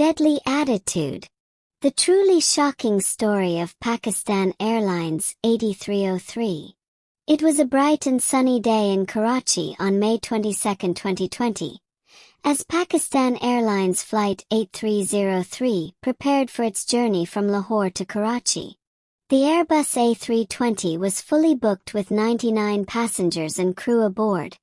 Deadly attitude. The truly shocking story of Pakistan Airlines 8303. It was a bright and sunny day in Karachi on May 22, 2020, as Pakistan Airlines Flight 8303 prepared for its journey from Lahore to Karachi. The Airbus A320 was fully booked with 99 passengers and crew aboard,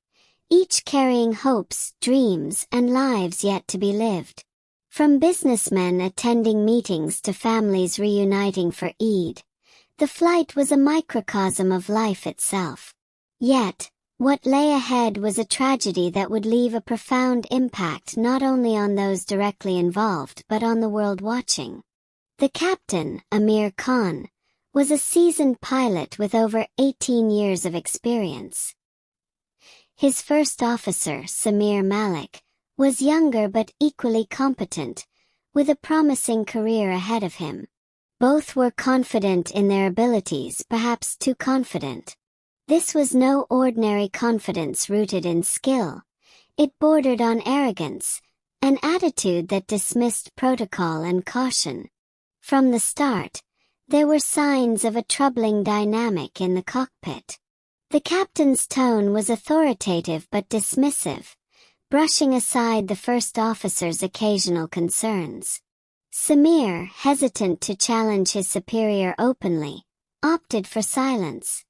each carrying hopes, dreams, and lives yet to be lived. From businessmen attending meetings to families reuniting for Eid, the flight was a microcosm of life itself. Yet, what lay ahead was a tragedy that would leave a profound impact not only on those directly involved but on the world watching. The captain, Amir Khan, was a seasoned pilot with over 18 years of experience. His first officer, Samir Malik, was younger but equally competent, with a promising career ahead of him. Both were confident in their abilities, perhaps too confident. This was no ordinary confidence rooted in skill. It bordered on arrogance, an attitude that dismissed protocol and caution. From the start, there were signs of a troubling dynamic in the cockpit. The captain's tone was authoritative but dismissive, brushing aside the first officer's occasional concerns. Samir, hesitant to challenge his superior openly, opted for silence,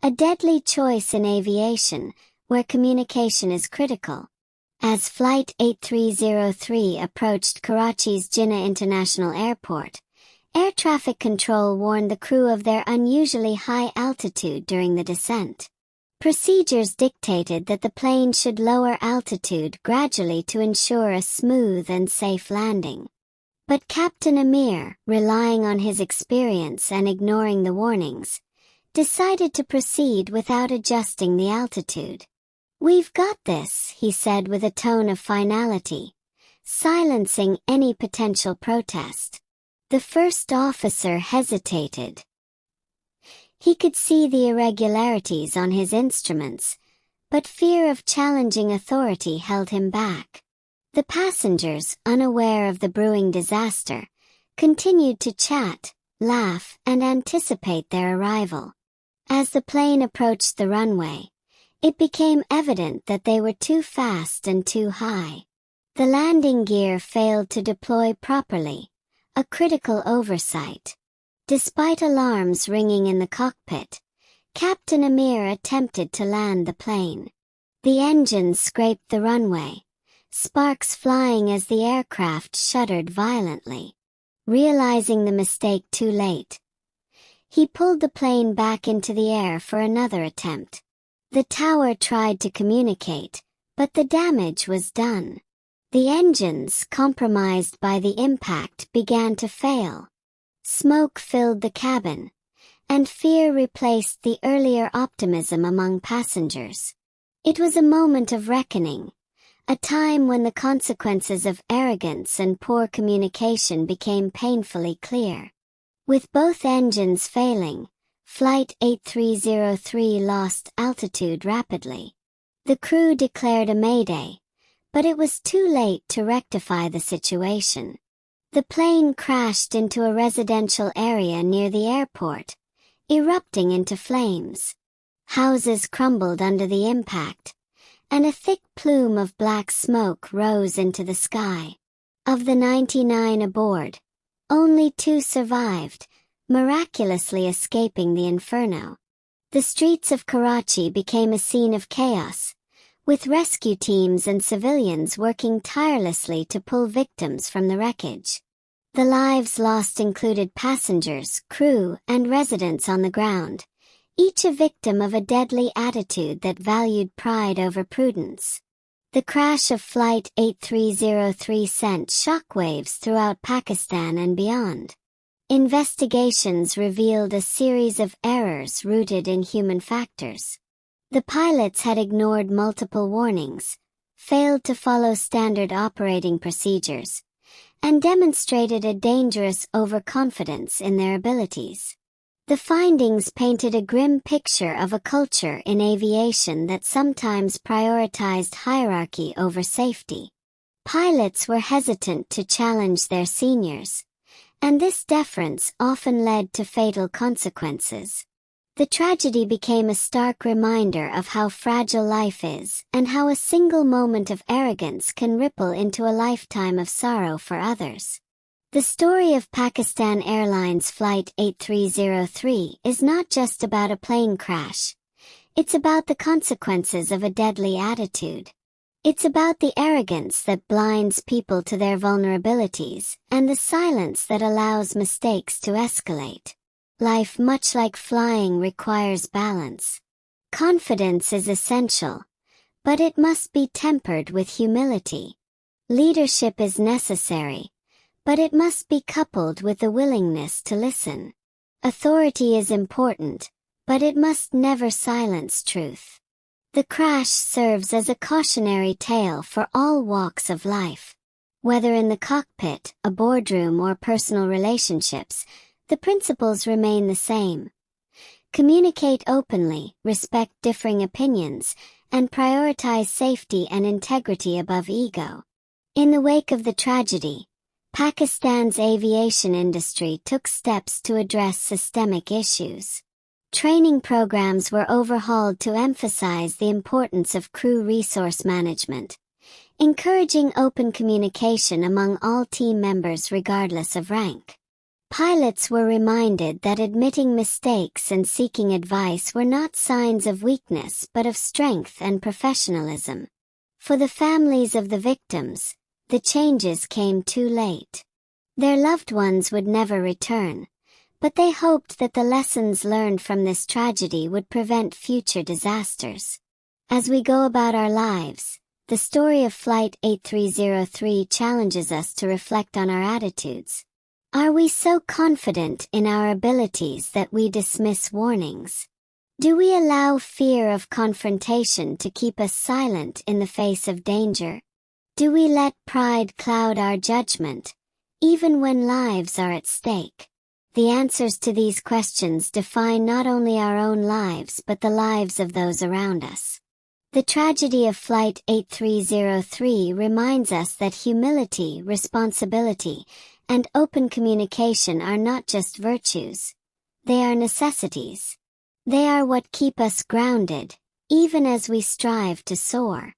a deadly choice in aviation, where communication is critical. As Flight 8303 approached Karachi's Jinnah International Airport, air traffic control warned the crew of their unusually high altitude during the descent. Procedures dictated that the plane should lower altitude gradually to ensure a smooth and safe landing. But Captain Amir, relying on his experience and ignoring the warnings, decided to proceed without adjusting the altitude. "We've got this," he said with a tone of finality, silencing any potential protest. The first officer hesitated. He could see the irregularities on his instruments, but fear of challenging authority held him back. The passengers, unaware of the brewing disaster, continued to chat, laugh, and anticipate their arrival. As the plane approached the runway, it became evident that they were too fast and too high. The landing gear failed to deploy properly, a critical oversight. Despite alarms ringing in the cockpit, Captain Amir attempted to land the plane. The engines scraped the runway, sparks flying as the aircraft shuddered violently. Realizing the mistake too late, he pulled the plane back into the air for another attempt. The tower tried to communicate, but the damage was done. The engines, compromised by the impact, began to fail. Smoke filled the cabin, and fear replaced the earlier optimism among passengers. It was a moment of reckoning, a time when the consequences of arrogance and poor communication became painfully clear. With both engines failing, Flight 8303 lost altitude rapidly. The crew declared a mayday, but it was too late to rectify the situation. The plane crashed into a residential area near the airport, erupting into flames. Houses crumbled under the impact, and a thick plume of black smoke rose into the sky. Of the 99 aboard, only 2 survived, miraculously escaping the inferno. The streets of Karachi became a scene of chaos, with rescue teams and civilians working tirelessly to pull victims from the wreckage. The lives lost included passengers, crew, and residents on the ground, each a victim of a deadly attitude that valued pride over prudence. The crash of Flight 8303 sent shockwaves throughout Pakistan and beyond. Investigations revealed a series of errors rooted in human factors. The pilots had ignored multiple warnings, failed to follow standard operating procedures, and demonstrated a dangerous overconfidence in their abilities. The findings painted a grim picture of a culture in aviation that sometimes prioritized hierarchy over safety. Pilots were hesitant to challenge their seniors, and this deference often led to fatal consequences. The tragedy became a stark reminder of how fragile life is and how a single moment of arrogance can ripple into a lifetime of sorrow for others. The story of Pakistan Airlines Flight 8303 is not just about a plane crash. It's about the consequences of a deadly attitude. It's about the arrogance that blinds people to their vulnerabilities and the silence that allows mistakes to escalate. Life, much like flying, requires balance. Confidence is essential, but it must be tempered with humility. Leadership is necessary, but it must be coupled with the willingness to listen. Authority is important, but it must never silence truth. The crash serves as a cautionary tale for all walks of life. Whether in the cockpit, a boardroom, or personal relationships, the principles remain the same. Communicate openly, respect differing opinions, and prioritize safety and integrity above ego. In the wake of the tragedy, Pakistan's aviation industry took steps to address systemic issues. Training programs were overhauled to emphasize the importance of crew resource management, encouraging open communication among all team members regardless of rank. Pilots were reminded that admitting mistakes and seeking advice were not signs of weakness but of strength and professionalism. For the families of the victims, the changes came too late. Their loved ones would never return, but they hoped that the lessons learned from this tragedy would prevent future disasters. As we go about our lives, the story of Flight 8303 challenges us to reflect on our attitudes. Are we so confident in our abilities that we dismiss warnings? Do we allow fear of confrontation to keep us silent in the face of danger? Do we let pride cloud our judgment, even when lives are at stake? The answers to these questions define not only our own lives but the lives of those around us. The tragedy of Flight 8303 reminds us that humility, responsibility, and open communication are not just virtues. They are necessities. They are what keep us grounded, even as we strive to soar.